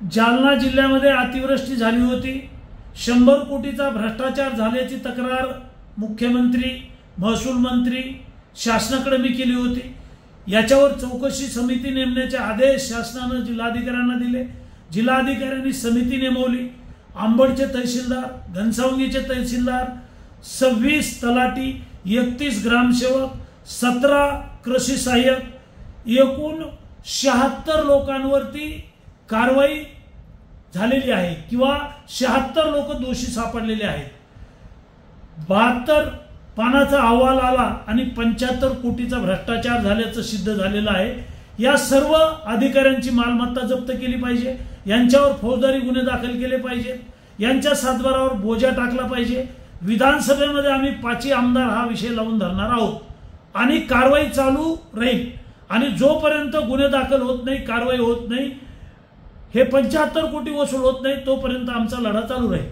जालना जिल्ह्यामध्ये अतिवृष्टी झाली होती। 100 कोटीचा भ्रष्टाचार झाल्याची तक्रार मुख्यमंत्री, महसूल मंत्री, शासनाकडे मी केली होती। याच्यावर चौकशी समिती नेमण्याचे आदेश शासनाने जिल्हाधिकाऱ्यांना दिले। जिल्हाधिकाऱ्यांनी समिती नेमवली। आंबडचे तहसीलदार, घनसावंगीचे तहसीलदार, 26 तलाठी, 31 ग्रामसेवक, 17 कृषी सहाय्यक, एकूण 76 लोकांवरती कारवाई झालेली आहे किंवा 76 लोक दोषी सापडलेले आहेत। 72 पानाचा अहवाल आला आणि 75 कोटीचा भ्रष्टाचार झाल्याचं सिद्ध झालेलं आहे। या सर्व अधिकाऱ्यांची मालमत्ता जप्त केली पाहिजे, यांच्यावर फौजदारी गुन्हे दाखल केले पाहिजेत, यांच्या सातबारावर बोजा टाकला पाहिजे। विधानसभेमध्ये आम्ही 5 आमदार हा विषय लावून धरणार आहोत आणि कारवाई चालू राहील आणि जोपर्यंत गुन्हे दाखल होत नाही, कारवाई होत नाही, हे 75 कोटी वसूल होत नाही, तोपर्यंत आमचा लढा चालू राहील।